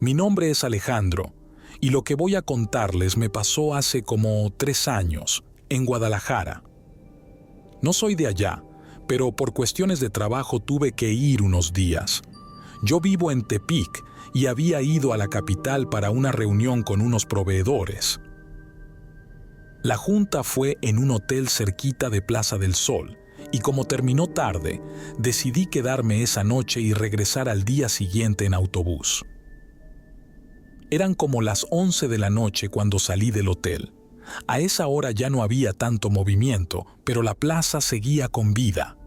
Mi nombre es Alejandro, y lo que voy a contarles me pasó hace como 3 años, en Guadalajara. No soy de allá, pero por cuestiones de trabajo tuve que ir unos días. Yo vivo en Tepic y había ido a la capital para una reunión con unos proveedores. La junta fue en un hotel cerquita de Plaza del Sol, y como terminó tarde, decidí quedarme esa noche y regresar al día siguiente en autobús. Eran como las 11 de la noche cuando salí del hotel. A esa hora ya no había tanto movimiento, pero la plaza seguía con vida.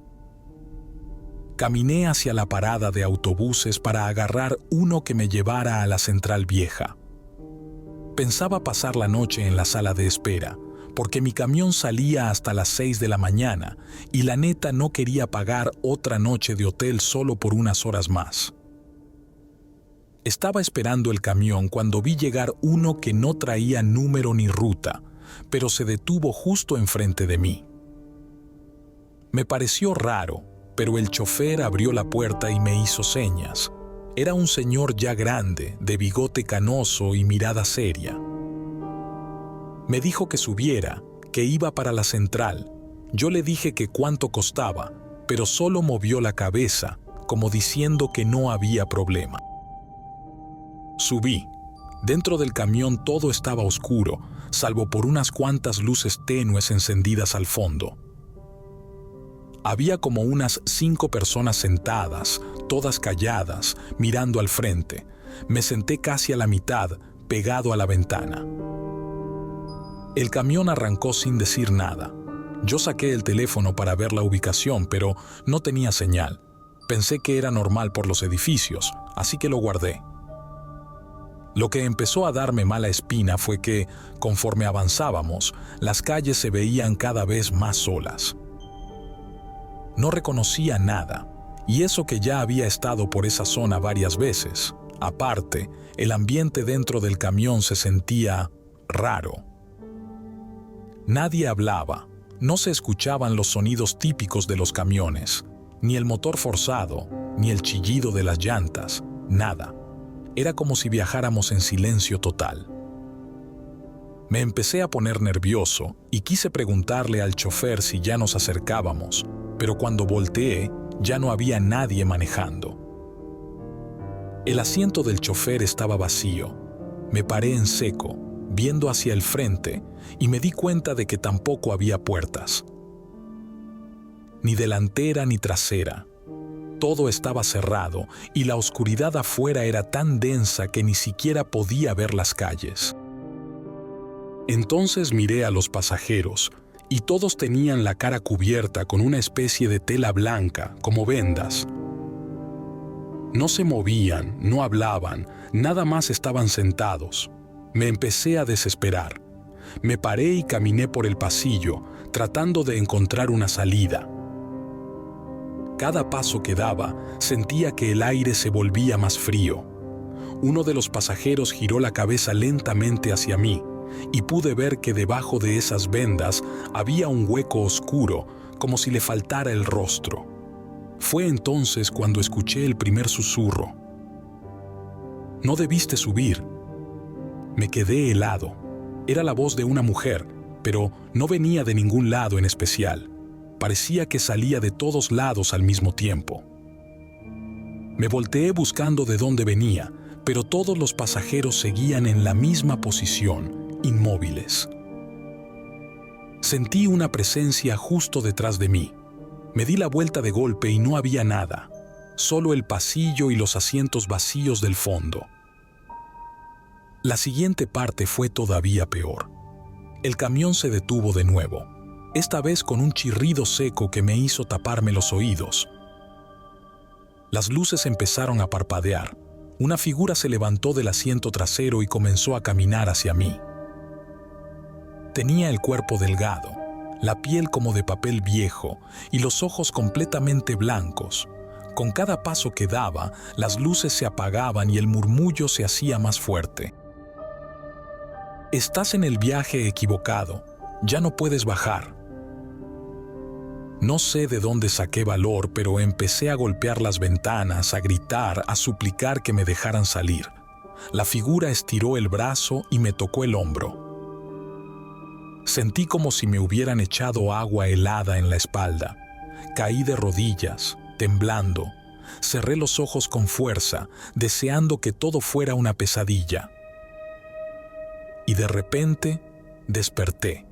Caminé hacia la parada de autobuses para agarrar uno que me llevara a la Central Vieja. Pensaba pasar la noche en la sala de espera, porque mi camión salía hasta las 6 de la mañana y la neta no quería pagar otra noche de hotel solo por unas horas más. Estaba esperando el camión cuando vi llegar uno que no traía número ni ruta, pero se detuvo justo enfrente de mí. Me pareció raro, pero el chofer abrió la puerta y me hizo señas. Era un señor ya grande, de bigote canoso y mirada seria. Me dijo que subiera, que iba para la central. Yo le dije que cuánto costaba, pero solo movió la cabeza, como diciendo que no había problema. Subí. Dentro del camión todo estaba oscuro, salvo por unas cuantas luces tenues encendidas al fondo. Había como unas 5 personas sentadas, todas calladas, mirando al frente. Me senté casi a la mitad, pegado a la ventana. El camión arrancó sin decir nada. Yo saqué el teléfono para ver la ubicación, pero no tenía señal. Pensé que era normal por los edificios, así que lo guardé. Lo que empezó a darme mala espina fue que, conforme avanzábamos, las calles se veían cada vez más solas. No reconocía nada, y eso que ya había estado por esa zona varias veces. Aparte, el ambiente dentro del camión se sentía raro. Nadie hablaba, no se escuchaban los sonidos típicos de los camiones, ni el motor forzado, ni el chillido de las llantas, nada. Era como si viajáramos en silencio total. Me empecé a poner nervioso y quise preguntarle al chofer si ya nos acercábamos, pero cuando volteé ya no había nadie manejando. El asiento del chofer estaba vacío. Me paré en seco, viendo hacia el frente, y me di cuenta de que tampoco había puertas. Ni delantera ni trasera. Todo estaba cerrado y la oscuridad afuera era tan densa que ni siquiera podía ver las calles. Entonces miré a los pasajeros y todos tenían la cara cubierta con una especie de tela blanca, como vendas. No se movían, no hablaban, nada más estaban sentados. Me empecé a desesperar. Me paré y caminé por el pasillo, tratando de encontrar una salida. Cada paso que daba, sentía que el aire se volvía más frío. Uno de los pasajeros giró la cabeza lentamente hacia mí, y pude ver que debajo de esas vendas había un hueco oscuro, como si le faltara el rostro. Fue entonces cuando escuché el primer susurro. «No debiste subir». Me quedé helado. Era la voz de una mujer, pero no venía de ningún lado en especial. Parecía que salía de todos lados al mismo tiempo. Me volteé buscando de dónde venía, pero todos los pasajeros seguían en la misma posición, inmóviles. Sentí una presencia justo detrás de mí. Me di la vuelta de golpe y no había nada, solo el pasillo y los asientos vacíos del fondo. La siguiente parte fue todavía peor. El camión se detuvo de nuevo, esta vez con un chirrido seco que me hizo taparme los oídos. Las luces empezaron a parpadear. Una figura se levantó del asiento trasero y comenzó a caminar hacia mí. Tenía el cuerpo delgado, la piel como de papel viejo y los ojos completamente blancos. Con cada paso que daba, las luces se apagaban y el murmullo se hacía más fuerte. «Estás en el viaje equivocado, ya no puedes bajar». No sé de dónde saqué valor, pero empecé a golpear las ventanas, a gritar, a suplicar que me dejaran salir. La figura estiró el brazo y me tocó el hombro. Sentí como si me hubieran echado agua helada en la espalda. Caí de rodillas, temblando. Cerré los ojos con fuerza, deseando que todo fuera una pesadilla. Y de repente, desperté.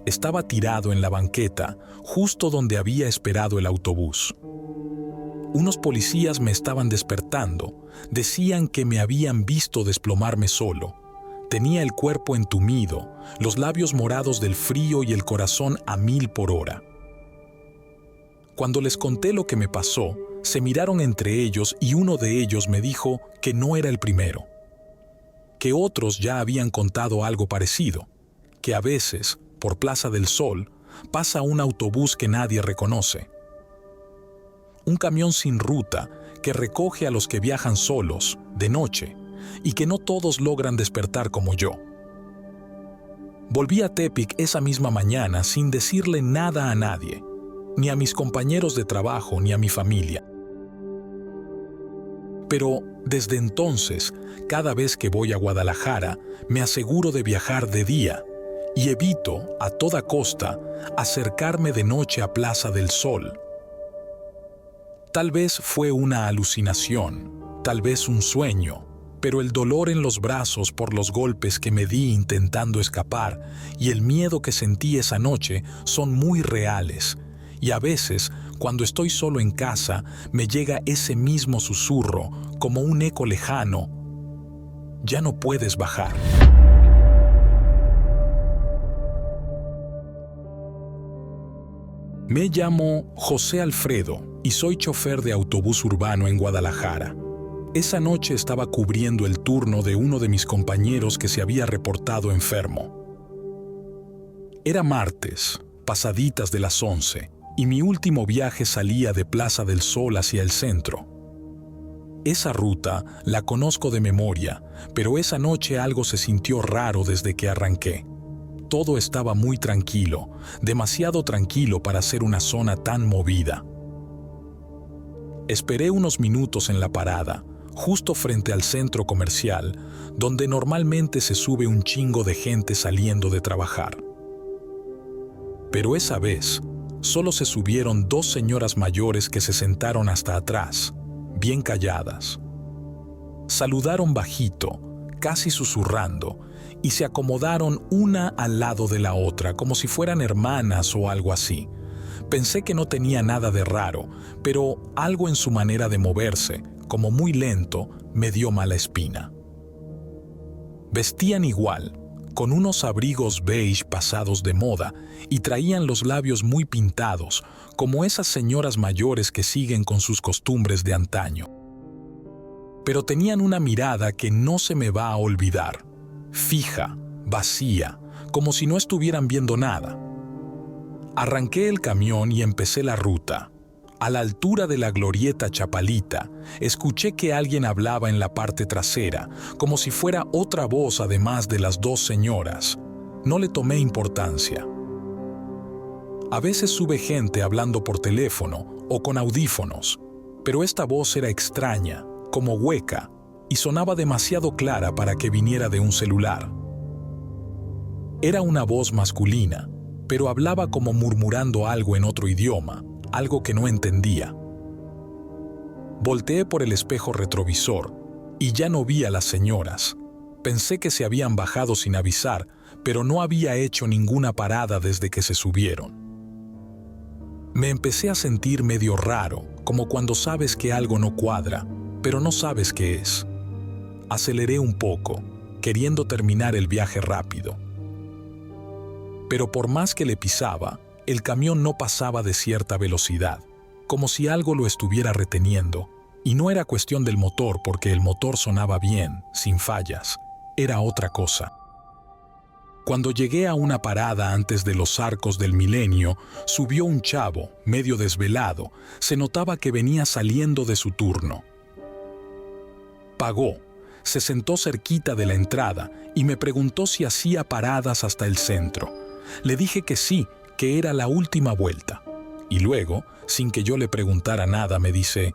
Estaba tirado en la banqueta, justo donde había esperado el autobús. Unos policías me estaban despertando. Decían que me habían visto desplomarme solo. Tenía el cuerpo entumido, los labios morados del frío y el corazón a 1000 por hora. Cuando les conté lo que me pasó, se miraron entre ellos y uno de ellos me dijo que no era el primero, que otros ya habían contado algo parecido, que a veces, por Plaza del Sol, pasa un autobús que nadie reconoce. Un camión sin ruta que recoge a los que viajan solos, de noche, y que no todos logran despertar como yo. Volví a Tepic esa misma mañana sin decirle nada a nadie, ni a mis compañeros de trabajo ni a mi familia. Pero desde entonces, cada vez que voy a Guadalajara, me aseguro de viajar de día y evito, a toda costa, acercarme de noche a Plaza del Sol. Tal vez fue una alucinación, tal vez un sueño, pero el dolor en los brazos por los golpes que me di intentando escapar y el miedo que sentí esa noche son muy reales, y a veces, cuando estoy solo en casa, me llega ese mismo susurro, como un eco lejano: ya no puedes bajar. Me llamo José Alfredo y soy chofer de autobús urbano en Guadalajara. Esa noche estaba cubriendo el turno de uno de mis compañeros que se había reportado enfermo. Era martes, pasaditas de las 11, y mi último viaje salía de Plaza del Sol hacia el centro. Esa ruta la conozco de memoria, pero esa noche algo se sintió raro desde que arranqué. Todo estaba muy tranquilo, demasiado tranquilo para ser una zona tan movida. Esperé unos minutos en la parada, justo frente al centro comercial, donde normalmente se sube un chingo de gente saliendo de trabajar. Pero esa vez, solo se subieron 2 señoras mayores que se sentaron hasta atrás, bien calladas. Saludaron bajito, casi susurrando, y se acomodaron una al lado de la otra, como si fueran hermanas o algo así. Pensé que no tenía nada de raro, pero algo en su manera de moverse, como muy lento, me dio mala espina. Vestían igual, con unos abrigos beige pasados de moda, y traían los labios muy pintados, como esas señoras mayores que siguen con sus costumbres de antaño. Pero tenían una mirada que no se me va a olvidar, fija, vacía, como si no estuvieran viendo nada. Arranqué el camión y empecé la ruta. A la altura de la glorieta Chapalita, escuché que alguien hablaba en la parte trasera, como si fuera otra voz además de las 2 señoras. No le tomé importancia. A veces sube gente hablando por teléfono o con audífonos, pero esta voz era extraña, como hueca, y sonaba demasiado clara para que viniera de un celular. Era una voz masculina, pero hablaba como murmurando algo en otro idioma, algo que no entendía. Volteé por el espejo retrovisor y ya no vi a las señoras. Pensé que se habían bajado sin avisar, pero no había hecho ninguna parada desde que se subieron. Me empecé a sentir medio raro, como cuando sabes que algo no cuadra, pero no sabes qué es. Aceleré un poco, queriendo terminar el viaje rápido. Pero por más que le pisaba, el camión no pasaba de cierta velocidad, como si algo lo estuviera reteniendo, y no era cuestión del motor porque el motor sonaba bien, sin fallas, era otra cosa. Cuando llegué a una parada antes de los Arcos del Milenio, subió un chavo, medio desvelado, se notaba que venía saliendo de su turno. Pagó, se sentó cerquita de la entrada y me preguntó si hacía paradas hasta el centro. Le dije que sí, que era la última vuelta. Y luego, sin que yo le preguntara nada, me dice: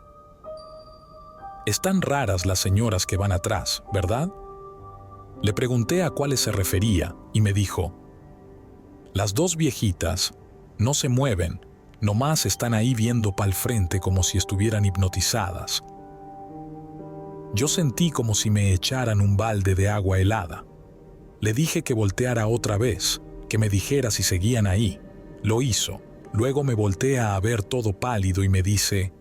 Están raras las señoras que van atrás, ¿verdad? Le pregunté a cuáles se refería y me dijo: las dos viejitas no se mueven, nomás están ahí viendo pa'l frente como si estuvieran hipnotizadas. Yo sentí como si me echaran un balde de agua helada. Le dije que volteara otra vez, que me dijera si seguían ahí. Lo hizo. Luego me voltea a ver todo pálido y me dice: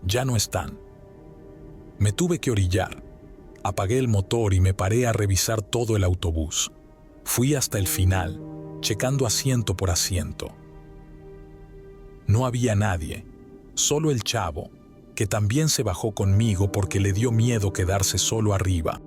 ya no están. Me tuve que orillar. Apagué el motor y me paré a revisar todo el autobús. Fui hasta el final, checando asiento por asiento. No había nadie, solo el chavo, que también se bajó conmigo porque le dio miedo quedarse solo arriba.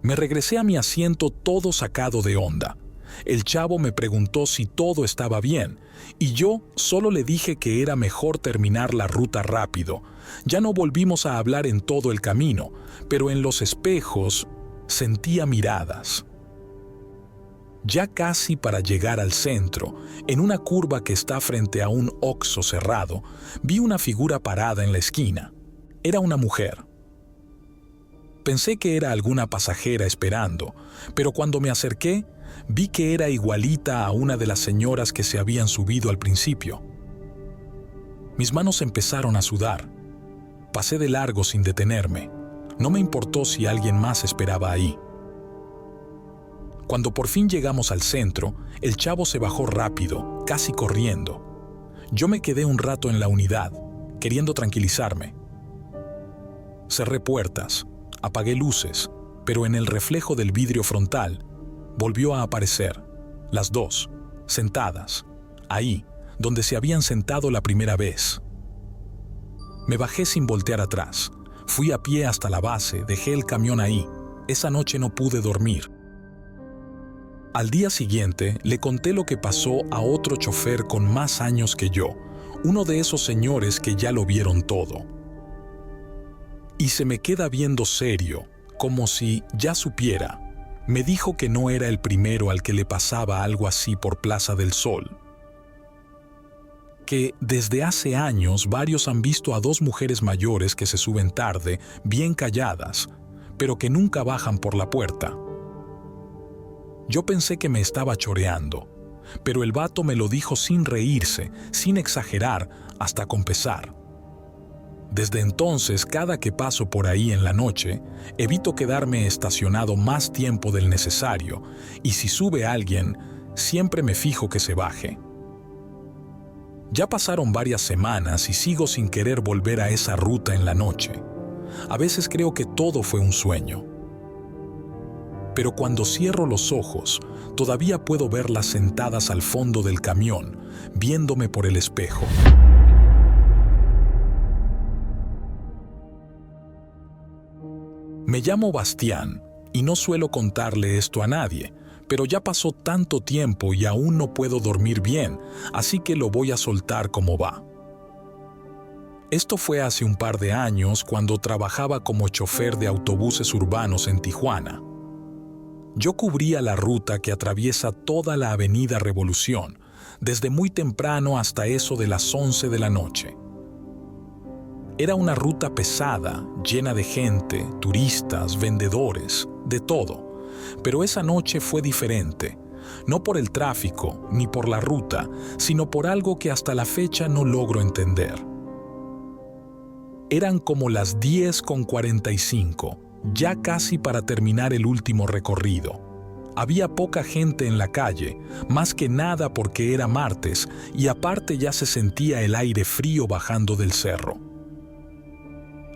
Me regresé a mi asiento todo sacado de onda. El chavo me preguntó si todo estaba bien, y yo solo le dije que era mejor terminar la ruta rápido. Ya no volvimos a hablar en todo el camino, pero en los espejos sentía miradas. Ya casi para llegar al centro, en una curva que está frente a un Oxxo cerrado, vi una figura parada en la esquina. Era una mujer. Pensé que era alguna pasajera esperando, pero cuando me acerqué, vi que era igualita a una de las señoras que se habían subido al principio. Mis manos empezaron a sudar. Pasé de largo sin detenerme. No me importó si alguien más esperaba ahí. Cuando por fin llegamos al centro, el chavo se bajó rápido, casi corriendo. Yo me quedé un rato en la unidad, queriendo tranquilizarme. Cerré puertas, apagué luces, pero en el reflejo del vidrio frontal volvió a aparecer, las dos, sentadas, ahí, donde se habían sentado la primera vez. Me bajé sin voltear atrás. Fui a pie hasta la base, dejé el camión ahí. Esa noche no pude dormir. Al día siguiente le conté lo que pasó a otro chofer con más años que yo, uno de esos señores que ya lo vieron todo. Y se me queda viendo serio, como si ya supiera. Me dijo que no era el primero al que le pasaba algo así por Plaza del Sol. Que desde hace años varios han visto a dos mujeres mayores que se suben tarde, bien calladas, pero que nunca bajan por la puerta. Yo pensé que me estaba choreando, pero el vato me lo dijo sin reírse, sin exagerar, hasta con pesar. Desde entonces, cada que paso por ahí en la noche, evito quedarme estacionado más tiempo del necesario, y si sube alguien, siempre me fijo que se baje. Ya pasaron varias semanas y sigo sin querer volver a esa ruta en la noche. A veces creo que todo fue un sueño. Pero cuando cierro los ojos, todavía puedo verlas sentadas al fondo del camión, viéndome por el espejo. Me llamo Bastián y no suelo contarle esto a nadie, pero ya pasó tanto tiempo y aún no puedo dormir bien, así que lo voy a soltar como va. Esto fue hace un par de años cuando trabajaba como chofer de autobuses urbanos en Tijuana. Yo cubría la ruta que atraviesa toda la Avenida Revolución, desde muy temprano hasta eso de las 11 de la noche. Era una ruta pesada, llena de gente, turistas, vendedores, de todo. Pero esa noche fue diferente, no por el tráfico ni por la ruta, sino por algo que hasta la fecha no logro entender. Eran como las 10:45, ya casi para terminar el último recorrido. Había poca gente en la calle, más que nada porque era martes y aparte ya se sentía el aire frío bajando del cerro.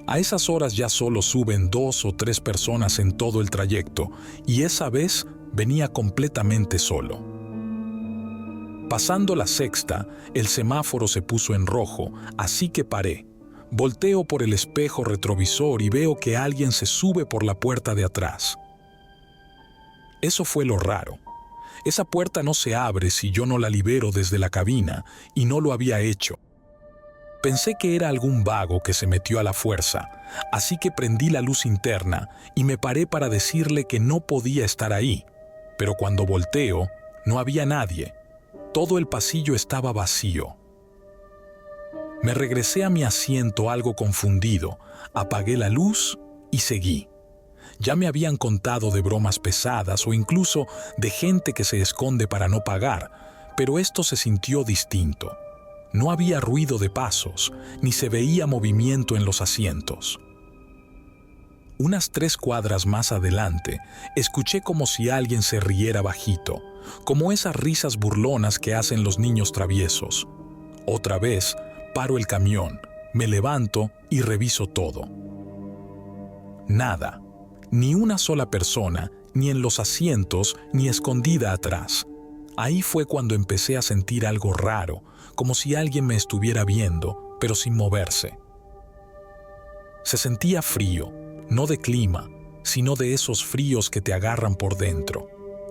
A esas horas ya solo suben 2 o 3 personas en todo el trayecto y esa vez venía completamente solo. Pasando la sexta, el semáforo se puso en rojo, así que paré. Volteo por el espejo retrovisor y veo que alguien se sube por la puerta de atrás. Eso fue lo raro. Esa puerta no se abre si yo no la libero desde la cabina y no lo había hecho. Pensé que era algún vago que se metió a la fuerza, así que prendí la luz interna y me paré para decirle que no podía estar ahí. Pero cuando volteo, no había nadie. Todo el pasillo estaba vacío. Me regresé a mi asiento algo confundido, apagué la luz y seguí. Ya me habían contado de bromas pesadas o incluso de gente que se esconde para no pagar, pero esto se sintió distinto. No había ruido de pasos, ni se veía movimiento en los asientos. Unas 3 cuadras más adelante, escuché como si alguien se riera bajito, como esas risas burlonas que hacen los niños traviesos. Otra vez, paro el camión, me levanto y reviso todo. Nada, ni una sola persona, ni en los asientos, ni escondida atrás. Ahí fue cuando empecé a sentir algo raro, como si alguien me estuviera viendo, pero sin moverse. Se sentía frío, no de clima, sino de esos fríos que te agarran por dentro.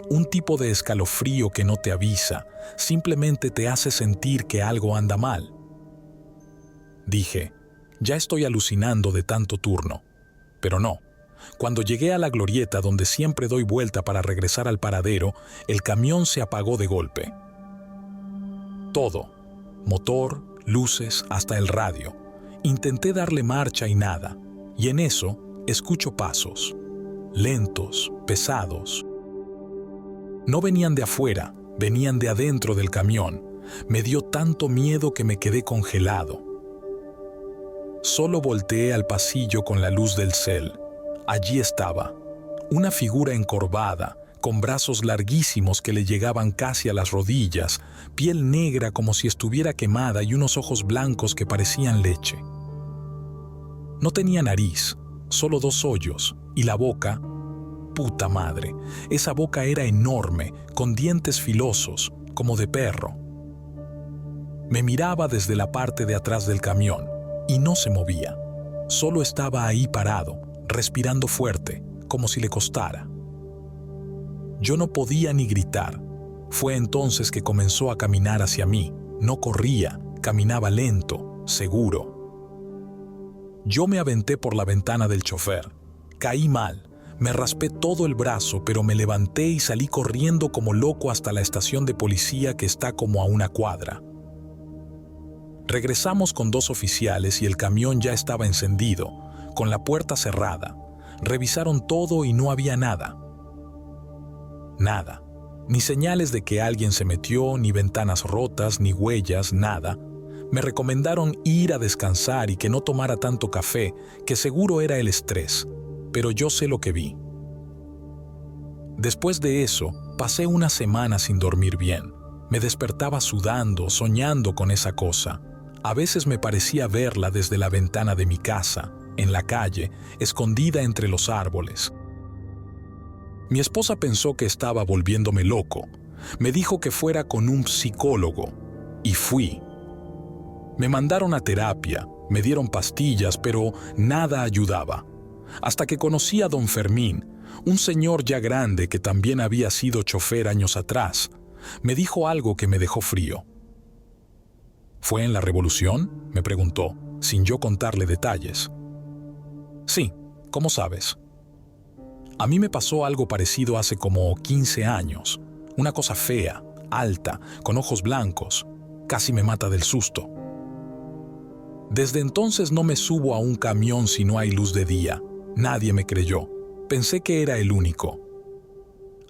Un tipo de escalofrío que no te avisa, simplemente te hace sentir que algo anda mal. Dije, ya estoy alucinando de tanto turno. Pero no. Cuando llegué a la glorieta donde siempre doy vuelta para regresar al paradero, el camión se apagó de golpe. Todo, motor, luces, hasta el radio. Intenté darle marcha y nada, y en eso escucho pasos, lentos, pesados. No venían de afuera, venían de adentro del camión. Me dio tanto miedo que me quedé congelado. Solo volteé al pasillo con la luz del cel. Allí estaba, una figura encorvada, con brazos larguísimos que le llegaban casi a las rodillas, piel negra como si estuviera quemada y unos ojos blancos que parecían leche. No tenía nariz, solo 2 hoyos, y la boca, puta madre, esa boca era enorme, con dientes filosos, como de perro. Me miraba desde la parte de atrás del camión, y no se movía, solo estaba ahí parado, respirando fuerte, como si le costara. Yo no podía ni gritar. Fue entonces que comenzó a caminar hacia mí. No corría, caminaba lento, seguro. Yo me aventé por la ventana del chofer. Caí mal, me raspé todo el brazo, pero me levanté y salí corriendo como loco hasta la estación de policía que está como a 1 cuadra. Regresamos con 2 oficiales y el camión ya estaba encendido, con la puerta cerrada. Revisaron todo y no había nada. Nada. Ni señales de que alguien se metió, ni ventanas rotas, ni huellas, nada. Me recomendaron ir a descansar y que no tomara tanto café, que seguro era el estrés, pero yo sé lo que vi. Después de eso, pasé una semana sin dormir bien. Me despertaba sudando, soñando con esa cosa. A veces me parecía verla desde la ventana de mi casa, en la calle, escondida entre los árboles. Mi esposa pensó que estaba volviéndome loco. Me dijo que fuera con un psicólogo, y fui. Me mandaron a terapia, me dieron pastillas, pero nada ayudaba. Hasta que conocí a don Fermín, un señor ya grande que también había sido chofer años atrás. Me dijo algo que me dejó frío. ¿Fue en la Revolución?, me preguntó, sin yo contarle detalles. Sí, ¿cómo sabes? A mí me pasó algo parecido hace como 15 años. Una cosa fea, alta, con ojos blancos. Casi me mata del susto. Desde entonces no me subo a un camión si no hay luz de día. Nadie me creyó. Pensé que era el único.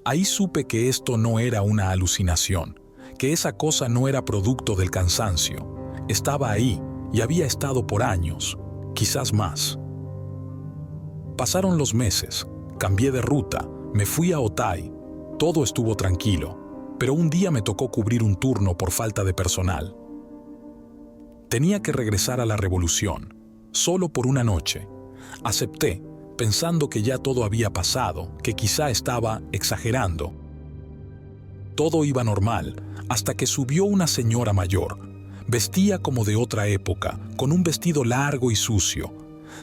Ahí supe que esto no era una alucinación, que esa cosa no era producto del cansancio. Estaba ahí y había estado por años, quizás más. Pasaron los meses, cambié de ruta, me fui a Otay. Todo estuvo tranquilo, pero un día me tocó cubrir un turno por falta de personal. Tenía que regresar a la Revolución, solo por una noche. Acepté, pensando que ya todo había pasado, que quizá estaba exagerando. Todo iba normal, hasta que subió una señora mayor. Vestía como de otra época, con un vestido largo y sucio.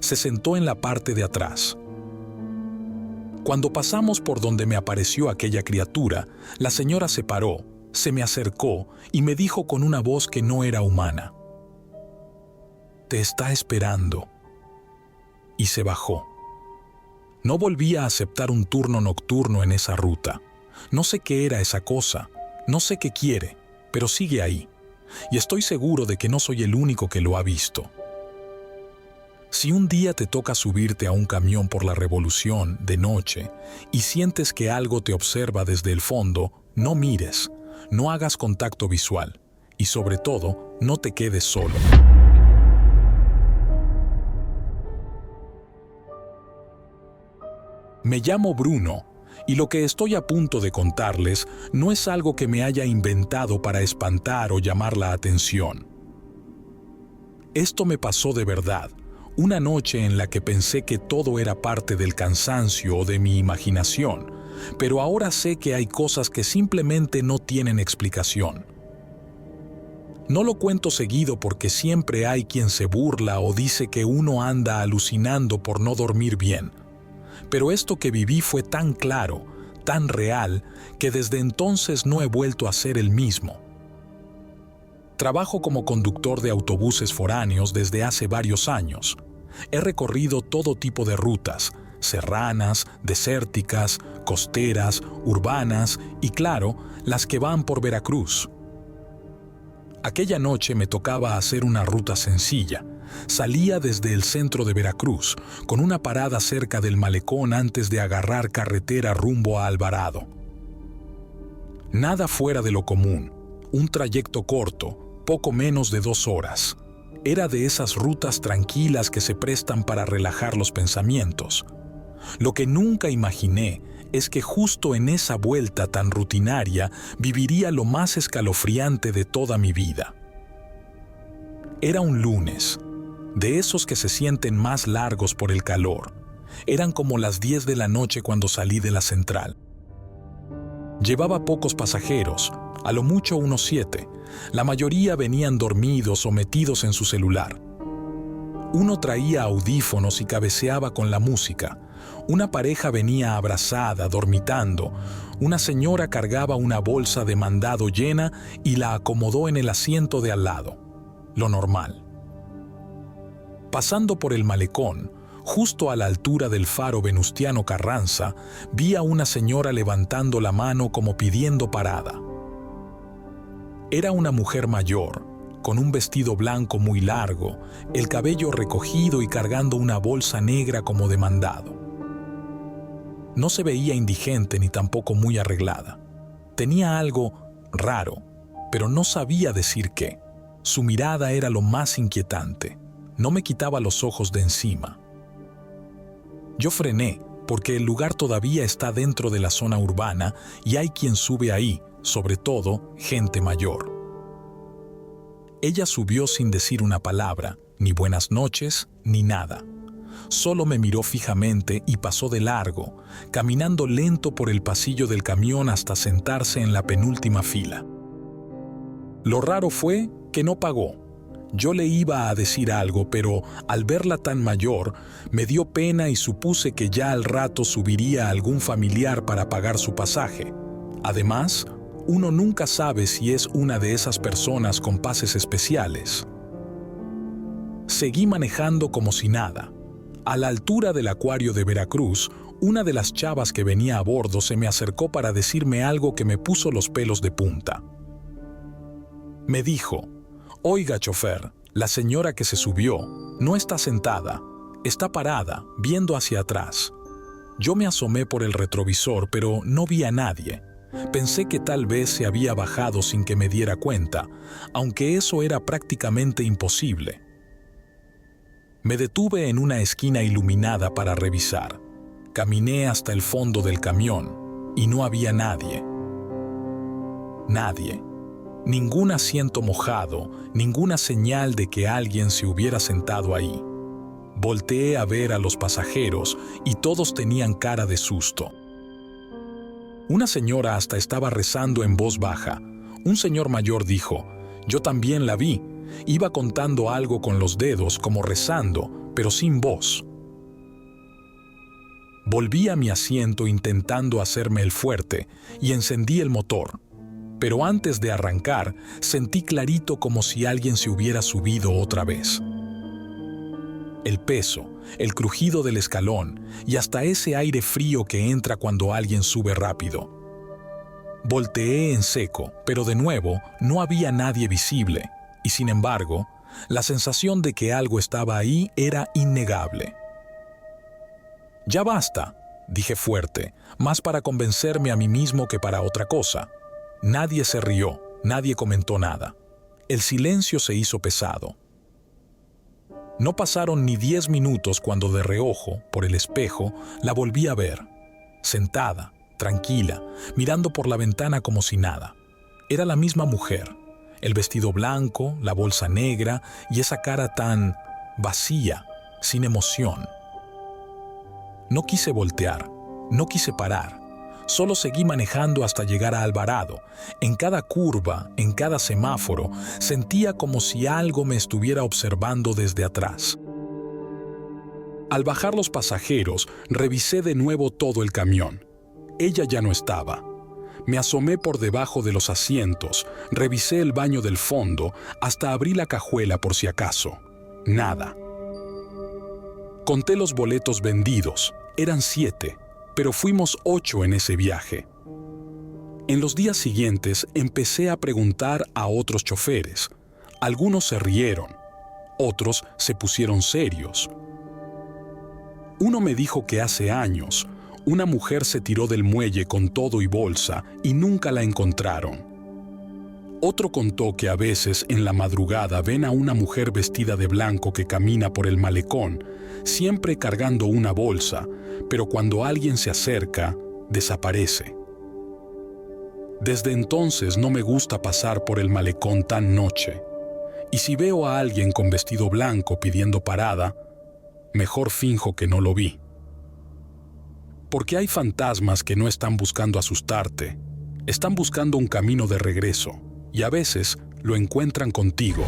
Se sentó en la parte de atrás. Cuando pasamos por donde me apareció aquella criatura, la señora se paró, se me acercó y me dijo con una voz que no era humana: «Te está esperando». Y se bajó. No volví a aceptar un turno nocturno en esa ruta. No sé qué era esa cosa, no sé qué quiere, pero sigue ahí. y estoy seguro de que no soy el único que lo ha visto. Si un día te toca subirte a un camión por la Revolución de noche y sientes que algo te observa desde el fondo, no mires, no hagas contacto visual y sobre todo, no te quedes solo. Me llamo Bruno y lo que estoy a punto de contarles no es algo que me haya inventado para espantar o llamar la atención. Esto me pasó de verdad. Una noche en la que pensé que todo era parte del cansancio o de mi imaginación, pero ahora sé que hay cosas que simplemente no tienen explicación. No lo cuento seguido porque siempre hay quien se burla o dice que uno anda alucinando por no dormir bien, pero esto que viví fue tan claro, tan real, que desde entonces no he vuelto a ser el mismo. Trabajo como conductor de autobuses foráneos desde hace varios años. He recorrido todo tipo de rutas, serranas, desérticas, costeras, urbanas y, claro, las que van por Veracruz. Aquella noche me tocaba hacer una ruta sencilla. Salía desde el centro de Veracruz, con una parada cerca del malecón antes de agarrar carretera rumbo a Alvarado. Nada fuera de lo común, un trayecto corto, poco menos de 2 horas. Era de esas rutas tranquilas que se prestan para relajar los pensamientos. Lo que nunca imaginé es que justo en esa vuelta tan rutinaria viviría lo más escalofriante de toda mi vida. Era un lunes, de esos que se sienten más largos por el calor. Eran como las 10 de la noche cuando salí de la central. Llevaba pocos pasajeros, a lo mucho unos 7. La mayoría venían dormidos o metidos en su celular. Uno traía audífonos y cabeceaba con la música. Una pareja venía abrazada, dormitando. Una señora cargaba una bolsa de mandado llena y la acomodó en el asiento de al lado. Lo normal. Pasando por el malecón, justo a la altura del faro Venustiano Carranza, vi a una señora levantando la mano como pidiendo parada. Era una mujer mayor, con un vestido blanco muy largo, el cabello recogido y cargando una bolsa negra como de mandado. No se veía indigente ni tampoco muy arreglada. Tenía algo raro, pero no sabía decir qué. Su mirada era lo más inquietante. No me quitaba los ojos de encima. Yo frené, porque el lugar todavía está dentro de la zona urbana y hay quien sube ahí, sobre todo gente mayor. Ella subió sin decir una palabra, ni buenas noches, ni nada. Solo me miró fijamente y pasó de largo, caminando lento por el pasillo del camión hasta sentarse en la penúltima fila. Lo raro fue que no pagó. Yo le iba a decir algo, pero al verla tan mayor, me dio pena y supuse que ya al rato subiría algún familiar para pagar su pasaje. Además, uno nunca sabe si es una de esas personas con pases especiales. Seguí manejando como si nada. A la altura del acuario de Veracruz, una de las chavas que venía a bordo se me acercó para decirme algo que me puso los pelos de punta. Me dijo: «Oiga, chofer, la señora que se subió no está sentada, está parada, viendo hacia atrás». Yo me asomé por el retrovisor, pero no vi a nadie. Pensé que tal vez se había bajado sin que me diera cuenta, aunque eso era prácticamente imposible. Me detuve en una esquina iluminada para revisar. Caminé hasta el fondo del camión y no había nadie. Nadie. Ningún asiento mojado, ninguna señal de que alguien se hubiera sentado ahí. Volteé a ver a los pasajeros y todos tenían cara de susto. Una señora hasta estaba rezando en voz baja. Un señor mayor dijo: «Yo también la vi. Iba contando algo con los dedos, como rezando, pero sin voz». Volví a mi asiento intentando hacerme el fuerte y encendí el motor. Pero antes de arrancar, sentí clarito como si alguien se hubiera subido otra vez. El peso, el crujido del escalón y hasta ese aire frío que entra cuando alguien sube rápido. Volteé en seco, pero de nuevo no había nadie visible, y sin embargo, la sensación de que algo estaba ahí era innegable. «Ya basta», dije fuerte, más para convencerme a mí mismo que para otra cosa. Nadie se rió, nadie comentó nada. El silencio se hizo pesado. No pasaron ni 10 minutos cuando de reojo, por el espejo, la volví a ver, sentada, tranquila, mirando por la ventana como si nada. Era la misma mujer, el vestido blanco, la bolsa negra y esa cara tan vacía, sin emoción. No quise voltear, no quise parar. Solo seguí manejando hasta llegar a Alvarado. En cada curva, en cada semáforo, sentía como si algo me estuviera observando desde atrás. Al bajar los pasajeros, revisé de nuevo todo el camión. Ella ya no estaba. Me asomé por debajo de los asientos, revisé el baño del fondo, hasta abrí la cajuela por si acaso. Nada. Conté los boletos vendidos. Eran 7. Pero fuimos 8 en ese viaje. En los días siguientes empecé a preguntar a otros choferes. Algunos se rieron, otros se pusieron serios. Uno me dijo que hace años una mujer se tiró del muelle con todo y bolsa y nunca la encontraron. Otro contó que a veces en la madrugada ven a una mujer vestida de blanco que camina por el malecón, siempre cargando una bolsa, pero cuando alguien se acerca, desaparece. Desde entonces no me gusta pasar por el malecón tan noche, y si veo a alguien con vestido blanco pidiendo parada, mejor finjo que no lo vi. Porque hay fantasmas que no están buscando asustarte, están buscando un camino de regreso, y a veces lo encuentran contigo.